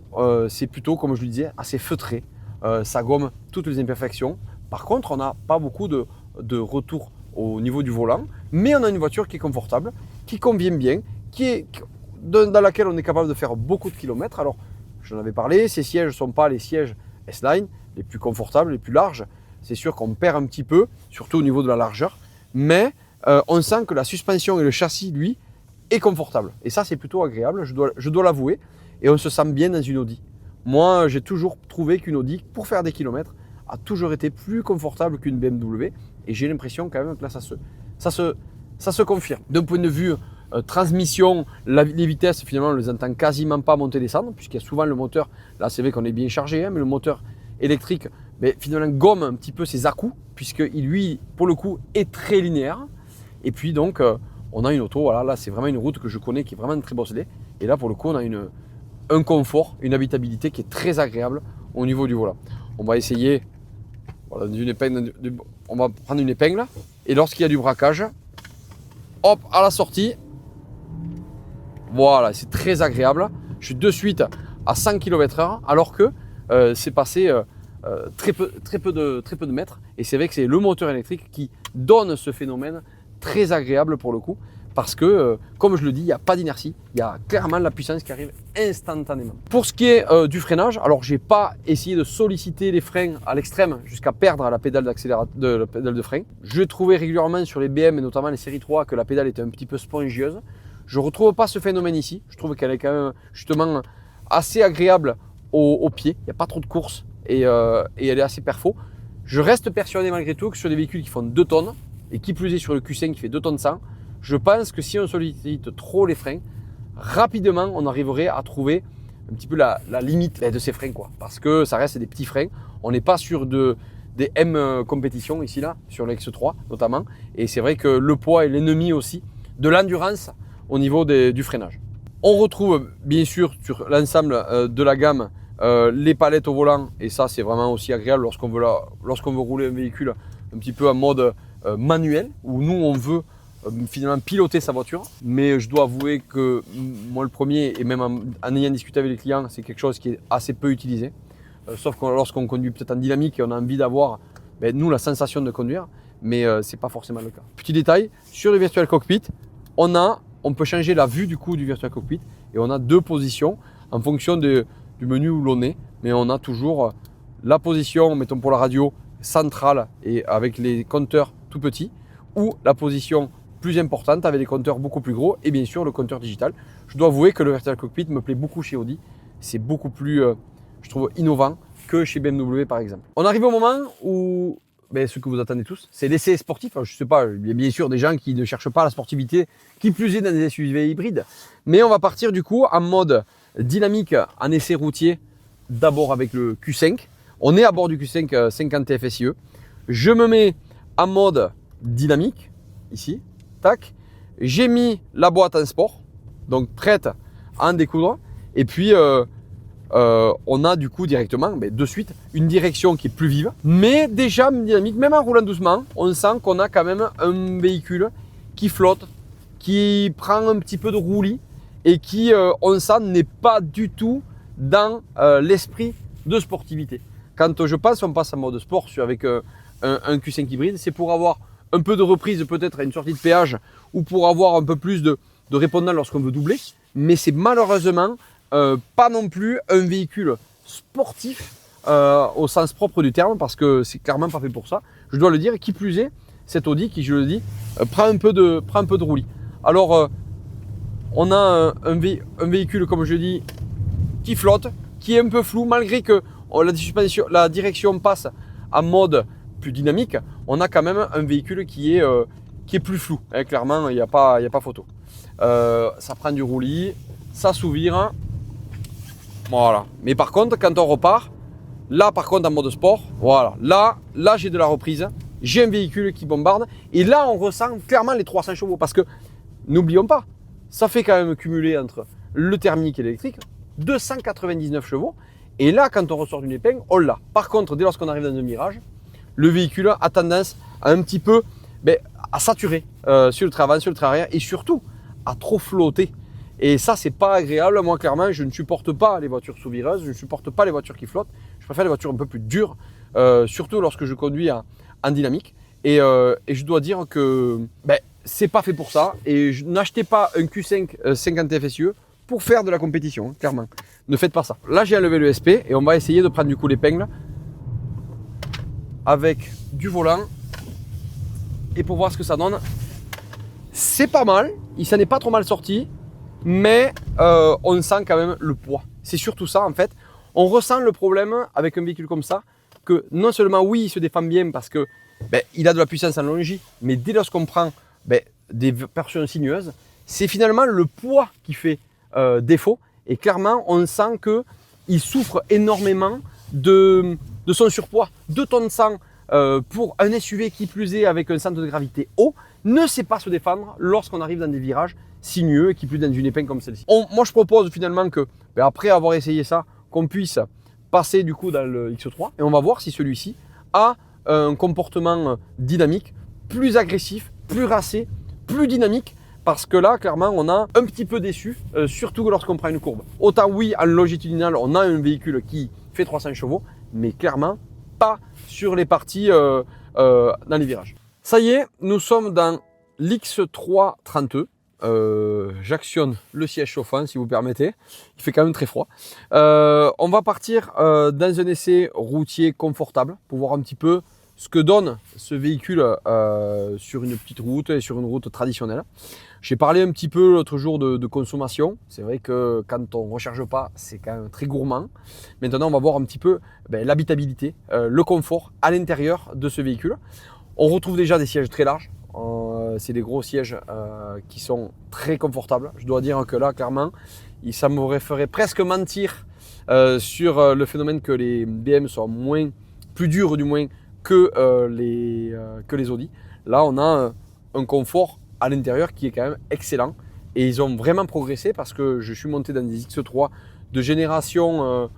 c'est plutôt, comme je le disais, assez feutré, ça gomme toutes les imperfections. Par contre, on n'a pas beaucoup de retour au niveau du volant, mais on a une voiture qui est confortable, qui convient bien, dans laquelle on est capable de faire beaucoup de kilomètres. Alors, j'en avais parlé, ces sièges ne sont pas les sièges S-Line, les plus confortables, les plus larges. C'est sûr qu'on perd un petit peu, surtout au niveau de la largeur, mais on sent que la suspension et le châssis, lui, est confortable. Et ça, c'est plutôt agréable, je dois l'avouer, et on se sent bien dans une Audi. Moi, j'ai toujours trouvé qu'une Audi, pour faire des kilomètres, a toujours été plus confortable qu'une BMW, et j'ai l'impression quand même que là, ça se confirme. D'un point de vue transmission, les vitesses, finalement, on ne les entend quasiment pas monter-descendre, puisqu'il y a souvent le moteur, là c'est vrai qu'on est bien chargé, hein, mais le moteur électrique, finalement, gomme un petit peu ses à-coups, puisqu'il, lui, pour le coup, est très linéaire. Et puis donc, on a une auto, voilà, là c'est vraiment une route que je connais, qui est vraiment très bosselée. Et là, pour le coup, on a un confort, une habitabilité qui est très agréable au niveau du volant. On va essayer, voilà, on va prendre une épingle, et lorsqu'il y a du braquage, hop, à la sortie, voilà, c'est très agréable. Je suis de suite à 100 km/h, alors que c'est passé très peu de mètres. Et c'est vrai que c'est le moteur électrique qui donne ce phénomène très agréable pour le coup. Parce que, comme je le dis, il n'y a pas d'inertie. Il y a clairement la puissance qui arrive instantanément. Pour ce qui est du freinage, alors je n'ai pas essayé de solliciter les freins à l'extrême jusqu'à perdre la pédale de frein. Je trouvais régulièrement sur les BM et notamment les séries 3 que la pédale était un petit peu spongieuse. Je ne retrouve pas ce phénomène ici. Je trouve qu'elle est quand même justement assez agréable au pied. Il n'y a pas trop de course et elle est assez perfo. Je reste persuadé malgré tout que sur des véhicules qui font 2 tonnes et qui plus est sur le Q5 qui fait 2 tonnes 100, je pense que si on sollicite trop les freins, rapidement on arriverait à trouver un petit peu la limite de ces freins, quoi. Parce que ça reste des petits freins. On n'est pas sur des M compétitions ici là, sur l'X3 notamment. Et c'est vrai que le poids est l'ennemi aussi de l'endurance au niveau du freinage. On retrouve bien sûr sur l'ensemble de la gamme les palettes au volant, et ça c'est vraiment aussi agréable lorsqu'on veut rouler un véhicule un petit peu en mode manuel, où nous on veut finalement piloter sa voiture. Mais je dois avouer que moi le premier, et même en ayant discuté avec les clients, c'est quelque chose qui est assez peu utilisé, sauf que lorsqu'on conduit peut-être en dynamique et on a envie d'avoir nous la sensation de conduire, mais c'est pas forcément le cas. Petit détail, sur le Virtual Cockpit, on peut changer la vue du coup du Virtual Cockpit, et on a 2 positions en fonction du menu où l'on est, mais on a toujours la position, mettons pour la radio, centrale et avec les compteurs tout petits, ou la position plus importante avec des compteurs beaucoup plus gros, et bien sûr le compteur digital. Je dois avouer que le Virtual Cockpit me plaît beaucoup chez Audi. C'est beaucoup plus, je trouve, innovant que chez BMW par exemple. On arrive au moment où, ce que vous attendez tous, c'est l'essai sportif. Alors, je ne sais pas, il y a bien sûr des gens qui ne cherchent pas la sportivité, qui plus est dans des SUV hybrides. Mais on va partir du coup en mode dynamique en essai routier, d'abord avec le Q5. On est à bord du Q5 50 TFSIe. Je me mets en mode dynamique, ici, tac. J'ai mis la boîte en sport, donc prête à en découdre. Et puis, on a du coup directement, de suite, une direction qui est plus vive, mais déjà dynamique. Même en roulant doucement, on sent qu'on a quand même un véhicule qui flotte, qui prend un petit peu de roulis et qui, on sent, n'est pas du tout dans l'esprit de sportivité. Quand je pense, on passe en mode sport avec un Q5 hybride, c'est pour avoir un peu de reprise peut-être à une sortie de péage, ou pour avoir un peu plus de de répondant lorsqu'on veut doubler, mais c'est malheureusement pas non plus un véhicule sportif au sens propre du terme, parce que c'est clairement pas fait pour ça. Je dois le dire, et qui plus est, cette Audi qui, je le dis, prend un peu de roulis. Alors, on a un véhicule, comme je dis, qui flotte, qui est un peu flou, malgré que la direction passe en mode plus dynamique, on a quand même un véhicule qui est plus flou. Hein, clairement, il n'y a pas photo. Ça prend du roulis, ça s'ouvre. Voilà. Mais par contre, quand on repart, là par contre en mode sport, voilà, là j'ai de la reprise, j'ai un véhicule qui bombarde, et là on ressent clairement les 300 chevaux, parce que n'oublions pas, ça fait quand même cumuler entre le thermique et l'électrique 299 chevaux, et là quand on ressort d'une épingle, on l'a. Par contre, dès lorsqu'on arrive dans un virage, le véhicule a tendance à un petit peu à saturer sur le trait avant, sur le trait arrière, et surtout à trop flotter. Et ça, c'est pas agréable. Moi, clairement, je ne supporte pas les voitures sous-vireuses, je ne supporte pas les voitures qui flottent. Je préfère les voitures un peu plus dures, surtout lorsque je conduis en dynamique. Et je dois dire que c'est pas fait pour ça. Et n'achetez pas un Q5 50 FSIE pour faire de la compétition, hein, clairement. Ne faites pas ça. Là, j'ai enlevé le SP et on va essayer de prendre du coup l'épingle avec du volant et pour voir ce que ça donne. C'est pas mal, il s'en est pas trop mal sorti, mais on sent quand même le poids. C'est surtout ça en fait. On ressent le problème avec un véhicule comme ça, que non seulement oui, il se défend bien parce que il a de la puissance en longie, mais dès lors qu'on prend des versions sinueuses, c'est finalement le poids qui fait défaut. Et clairement, on sent qu'il souffre énormément de son surpoids. 2 tonnes 100 pour un SUV qui plus est avec un centre de gravité haut, ne sait pas se défendre lorsqu'on arrive dans des virages sinueux et qui plus dans une épingle comme celle-ci. Moi, je propose finalement que, après avoir essayé ça, qu'on puisse passer du coup dans le X3 et on va voir si celui-ci a un comportement dynamique, plus agressif, plus racé, plus dynamique, parce que là, clairement, on a un petit peu déçu, surtout lorsqu'on prend une courbe. Autant oui, en longitudinal, on a un véhicule qui fait 300 chevaux, mais clairement pas sur les parties dans les virages. Ça y est, nous sommes dans l'X3 30E. J'actionne le siège chauffant si vous permettez, il fait quand même très froid. On va partir dans un essai routier confortable pour voir un petit peu ce que donne ce véhicule sur une petite route et sur une route traditionnelle. J'ai parlé un petit peu l'autre jour de consommation. C'est vrai que quand on ne recharge pas, c'est quand même très gourmand. Maintenant, on va voir un petit peu l'habitabilité, le confort à l'intérieur de ce véhicule. On retrouve déjà des sièges très larges. C'est des gros sièges qui sont très confortables. Je dois dire que là, clairement, ça me ferait presque mentir sur le phénomène que les BM soient plus durs du moins que les Audi. Là, on a un confort à l'intérieur qui est quand même excellent. Et ils ont vraiment progressé parce que je suis monté dans des X3 de génération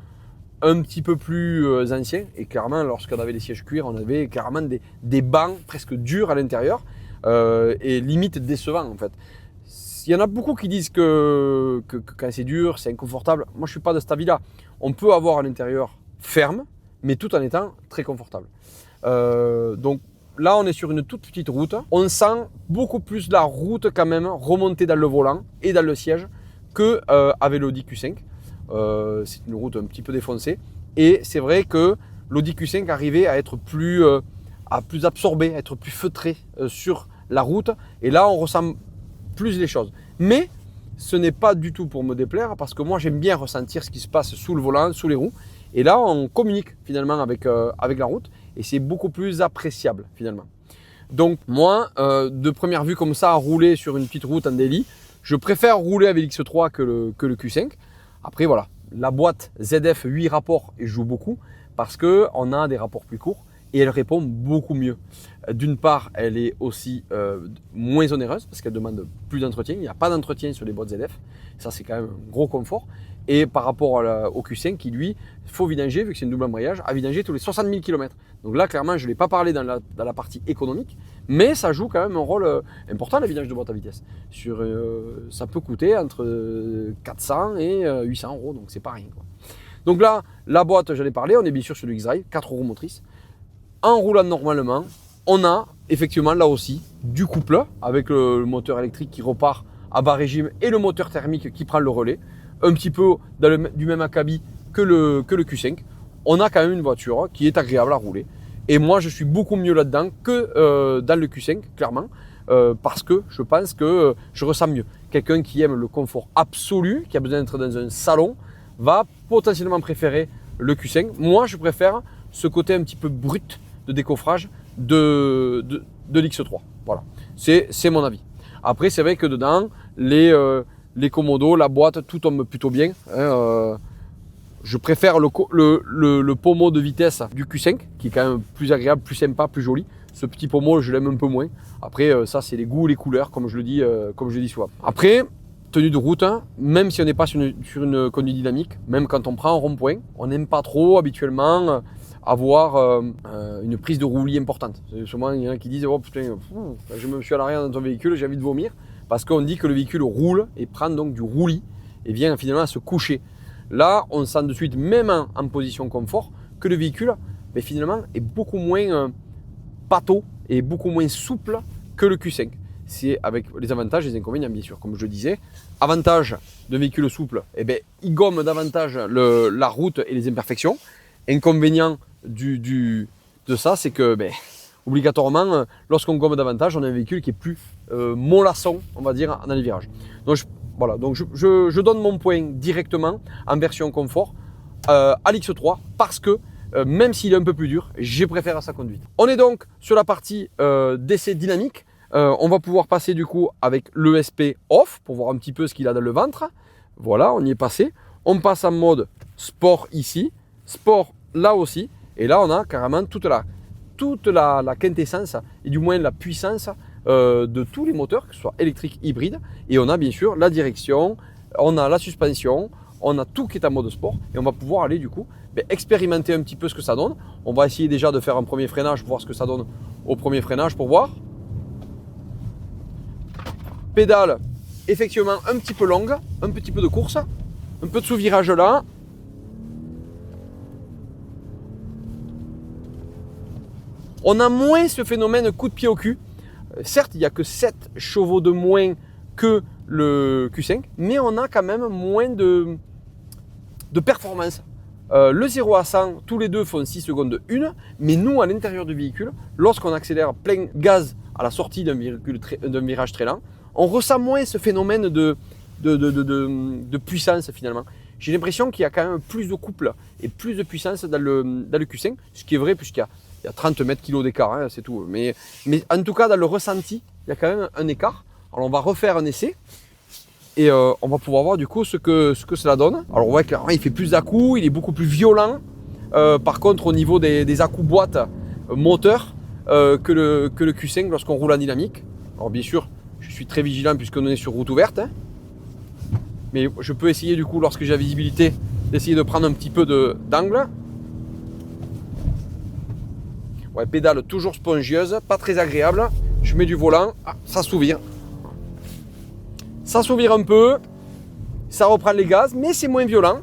un petit peu plus anciens. Et clairement, lorsqu'on avait les sièges cuir, on avait carrément des bancs presque durs à l'intérieur. Et limite décevant en fait. Il y en a beaucoup qui disent que quand c'est dur, c'est inconfortable. Moi, je ne suis pas de cet avis-là. On peut avoir à l'intérieur ferme, mais tout en étant très confortable. Donc là, on est sur une toute petite route. On sent beaucoup plus la route quand même remonter dans le volant et dans le siège qu'avec l'Audi Q5. C'est une route un petit peu défoncée. Et c'est vrai que l'Audi Q5 arrivait à être plus absorbé, à être plus feutré sur la route. Et là, on ressent plus les choses. Mais ce n'est pas du tout pour me déplaire parce que moi, j'aime bien ressentir ce qui se passe sous le volant, sous les roues. Et là, on communique finalement avec la route et c'est beaucoup plus appréciable finalement. Donc moi, de première vue comme ça, à rouler sur une petite route en daily, je préfère rouler avec l'X3 que le Q5. Après voilà, la boîte ZF 8 rapports joue beaucoup parce qu'on a des rapports plus courts. Et elle répond beaucoup mieux. D'une part, elle est aussi moins onéreuse parce qu'elle demande plus d'entretien. Il n'y a pas d'entretien sur les boîtes ZF. Ça, c'est quand même un gros confort. Et par rapport au Q5 qui, lui, faut vidanger, vu que c'est une double embrayage, à vidanger tous les 60 000 km. Donc là, clairement, je ne l'ai pas parlé dans la partie économique, mais ça joue quand même un rôle important, le vidage de boîte à vitesse. Ça peut coûter entre 400 et 800 €, donc c'est pas rien, quoi. Donc là, la boîte, j'en ai parlé, on est bien sûr sur le X-Drive, 4 roues motrices. En roulant normalement, on a effectivement là aussi du couple avec le moteur électrique qui repart à bas régime et le moteur thermique qui prend le relais, un petit peu du même acabit que le Q5. On a quand même une voiture qui est agréable à rouler. Et moi, je suis beaucoup mieux là-dedans que dans le Q5, clairement, parce que je pense que je ressens mieux. Quelqu'un qui aime le confort absolu, qui a besoin d'être dans un salon, va potentiellement préférer le Q5. Moi, je préfère ce côté un petit peu brut de décoffrage de l'X3. Voilà, c'est mon avis. Après, c'est vrai que dedans, les commodos, la boîte, tout tombe plutôt bien. Je préfère le pommeau de vitesse du Q5, qui est quand même plus agréable, plus sympa, plus joli. Ce petit pommeau, je l'aime un peu moins. Après, ça, c'est les goûts, les couleurs, comme je le dis souvent. Après, tenue de route, hein, même si on n'est pas sur une conduite dynamique, même quand on prend un rond-point, on n'aime pas trop habituellement avoir une prise de roulis importante. Souvent, il y en a qui disent « Oh putain, je me suis à l'arrière dans ton véhicule, j'ai envie de vomir ». Parce qu'on dit que le véhicule roule et prend donc du roulis et vient finalement à se coucher. Là, on sent de suite, même en position confort, que le véhicule mais finalement est beaucoup moins pâteau et beaucoup moins souple que le Q5. C'est avec les avantages et les inconvénients, bien sûr, comme je le disais. Avantage de véhicule souple, eh bien, il gomme davantage la route et les imperfections. Inconvénient de ça, c'est que obligatoirement, lorsqu'on gomme davantage, on a un véhicule qui est plus mollasson, on va dire, dans les virages. Donc, voilà, donc je donne mon point directement en version confort à l'X3 parce que même s'il est un peu plus dur, j'ai préféré sa conduite. On est donc sur la partie d'essai dynamique. On va pouvoir passer du coup avec l'ESP off pour voir un petit peu ce qu'il a dans le ventre. Voilà, on y est passé. On passe en mode sport ici, sport là aussi. Et là, on a carrément toute la quintessence et du moins la puissance de tous les moteurs, que ce soit électrique, hybride. Et on a bien sûr la direction, on a la suspension, on a tout qui est en mode sport. Et on va pouvoir aller du coup expérimenter un petit peu ce que ça donne. On va essayer déjà de faire un premier freinage pour voir ce que ça donne au premier freinage pour voir. Pédale effectivement un petit peu longue, un petit peu de course, un peu de sous-virage là. On a moins ce phénomène coup de pied au cul. Certes, il n'y a que 7 chevaux de moins que le Q5, mais on a quand même moins de performance. Le 0 à 100, tous les deux font 6 secondes 1, mais nous, à l'intérieur du véhicule, lorsqu'on accélère plein gaz à la sortie d'un virage très lent, on ressent moins ce phénomène de puissance finalement. J'ai l'impression qu'il y a quand même plus de couple et plus de puissance dans le Q5, ce qui est vrai puisqu'il y a 30 mètres kilos d'écart, hein, c'est tout. Mais en tout cas, dans le ressenti, il y a quand même un écart. Alors on va refaire un essai et on va pouvoir voir du coup ce que cela donne. Alors on voit clairement il fait plus d'à-coups, il est beaucoup plus violent. Par contre, au niveau des à-coups boîte moteur que le Q5 lorsqu'on roule en dynamique. Alors bien sûr, je suis très vigilant puisqu'on est sur route ouverte. Hein. Mais je peux essayer du coup, lorsque j'ai la visibilité, d'essayer de prendre un petit peu d'angle. Ouais, pédale toujours spongieuse, pas très agréable. Je mets du volant, ça s'ouvre. Ça s'ouvre un peu, ça reprend les gaz, mais c'est moins violent.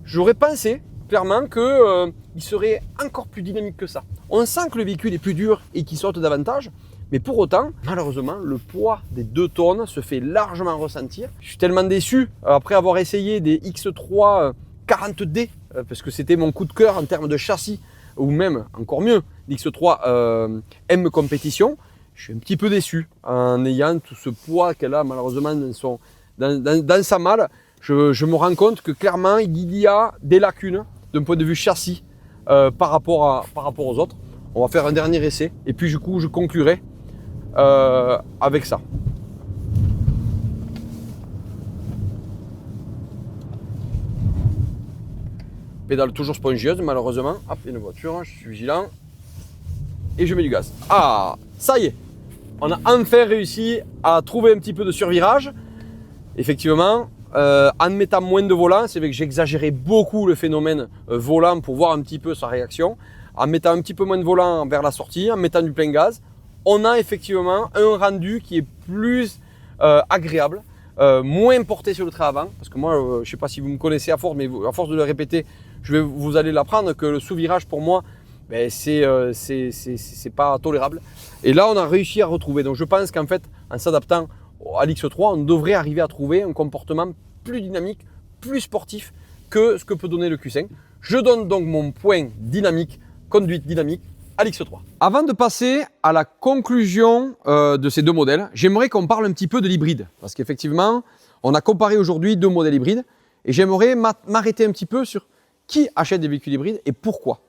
J'aurais pensé clairement qu'il serait encore plus dynamique que ça. On sent que le véhicule est plus dur et qu'il saute davantage. Mais pour autant, malheureusement, le poids des 2 tonnes se fait largement ressentir. Je suis tellement déçu après avoir essayé des X3 40D, parce que c'était mon coup de cœur en termes de châssis, ou même, encore mieux, l'X3 M Compétition. Je suis un petit peu déçu en ayant tout ce poids qu'elle a malheureusement dans sa malle. Je me rends compte que clairement, il y a des lacunes d'un point de vue châssis par rapport aux autres. On va faire un dernier essai et puis du coup, je conclurai avec ça. Pédale toujours spongieuse malheureusement. Hop, il y a une voiture, je suis vigilant. Et je mets du gaz. Ah, ça y est. On a enfin réussi à trouver un petit peu de survirage. Effectivement, en mettant moins de volant, c'est vrai que j'exagérais beaucoup le phénomène volant pour voir un petit peu sa réaction. En mettant un petit peu moins de volant vers la sortie, en mettant du plein gaz, on a effectivement un rendu qui est plus agréable, moins porté sur le trait avant. Parce que moi, je ne sais pas si vous me connaissez à force, mais à force de le répéter, vous allez l'apprendre que le sous-virage pour moi, c'est pas tolérable. Et là, on a réussi à retrouver. Donc je pense qu'en fait, en s'adaptant à l'X3, on devrait arriver à trouver un comportement plus dynamique, plus sportif que ce que peut donner le Q5. Je donne donc mon point dynamique, conduite dynamique à l'X3. Avant de passer à la conclusion de ces deux modèles, j'aimerais qu'on parle un petit peu de l'hybride. Parce qu'effectivement, on a comparé aujourd'hui deux modèles hybrides et j'aimerais m'arrêter un petit peu sur qui achète des véhicules hybrides et pourquoi.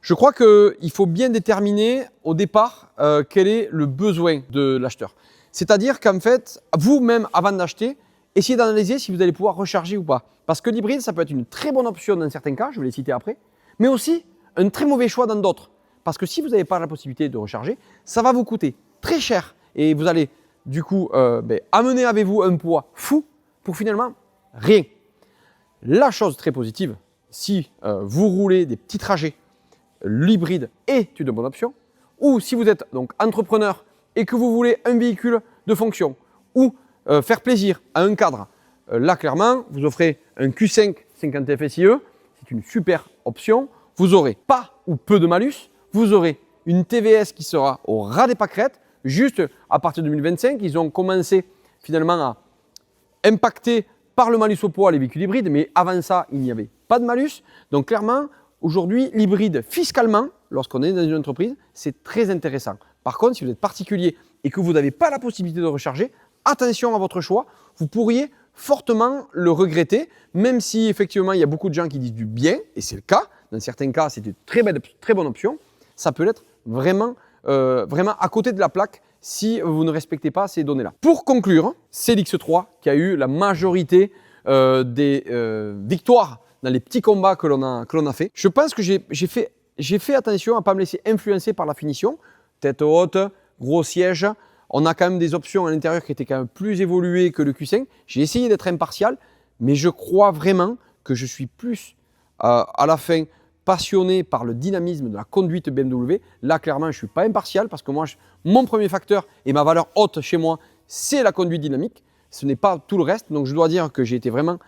Je crois qu'il faut bien déterminer au départ quel est le besoin de l'acheteur. C'est-à-dire qu'en fait, vous-même, avant d'acheter, essayez d'analyser si vous allez pouvoir recharger ou pas. Parce que l'hybride, ça peut être une très bonne option dans certains cas, je vais les citer après, mais aussi un très mauvais choix dans d'autres. Parce que si vous n'avez pas la possibilité de recharger, ça va vous coûter très cher et vous allez du coup amener avec vous un poids fou pour finalement rien. La chose très positive, si vous roulez des petits trajets, l'hybride est une bonne option. Ou si vous êtes donc entrepreneur et que vous voulez un véhicule de fonction ou faire plaisir à un cadre, là clairement, vous offrez un Q5 50 FSIE, c'est une super option. Vous aurez pas ou peu de malus, vous aurez une TVS qui sera au ras des pâquerettes. Juste à partir de 2025, ils ont commencé finalement à impacter par le malus au poids les véhicules hybrides, mais avant ça, il n'y avait pas de malus. Donc clairement, aujourd'hui, l'hybride fiscalement, lorsqu'on est dans une entreprise, c'est très intéressant. Par contre, si vous êtes particulier et que vous n'avez pas la possibilité de recharger, attention à votre choix, vous pourriez fortement le regretter, même si effectivement il y a beaucoup de gens qui disent du bien, et c'est le cas, dans certains cas c'est une très bonne option, ça peut l'être vraiment à côté de la plaque si vous ne respectez pas ces données-là. Pour conclure, c'est l'X3 qui a eu la majorité des victoires dans les petits combats que l'on a fait. Je pense que j'ai fait attention à ne pas me laisser influencer par la finition, tête haute, gros siège. On a quand même des options à l'intérieur qui étaient quand même plus évoluées que le Q5. J'ai essayé d'être impartial, mais je crois vraiment que je suis plus à la fin passionné par le dynamisme de la conduite BMW. Là, clairement, je ne suis pas impartial parce que moi, mon premier facteur et ma valeur haute chez moi, c'est la conduite dynamique. Ce n'est pas tout le reste. Donc, je dois dire que j'ai été vraiment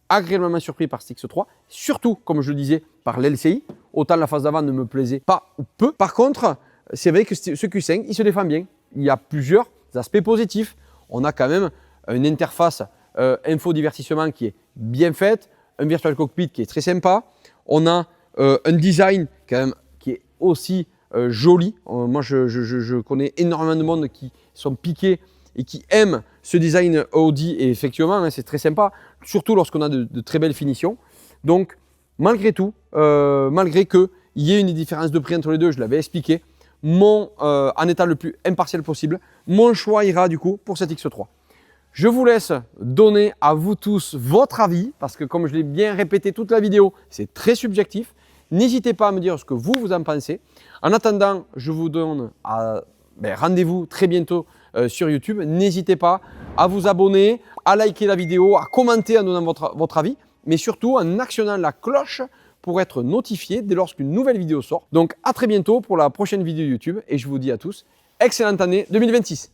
agréablement surpris par ce X3, surtout, comme je le disais, par l'LCI. Autant la phase d'avant ne me plaisait pas ou peu. Par contre, c'est vrai que ce Q5, il se défend bien. Il y a plusieurs aspects positifs. On a quand même une interface info-divertissement qui est bien faite, un virtual cockpit qui est très sympa. On a un design quand même qui est aussi joli. Moi, je connais énormément de monde qui sont piqués et qui aiment ce design Audi. Et effectivement, hein, c'est très sympa, surtout lorsqu'on a de très belles finitions. Donc, malgré tout, malgré qu'il y ait une différence de prix entre les deux, je l'avais expliqué, en étant le plus impartial possible, mon choix ira du coup pour cet X3. Je vous laisse donner à vous tous votre avis, parce que comme je l'ai bien répété toute la vidéo, c'est très subjectif. N'hésitez pas à me dire ce que vous en pensez. En attendant, je vous donne rendez-vous très bientôt sur YouTube. N'hésitez pas à vous abonner, à liker la vidéo, à commenter en donnant votre avis, mais surtout en actionnant la cloche pour être notifié dès lorsqu'une nouvelle vidéo sort. Donc à très bientôt pour la prochaine vidéo YouTube et je vous dis à tous, excellente année 2026.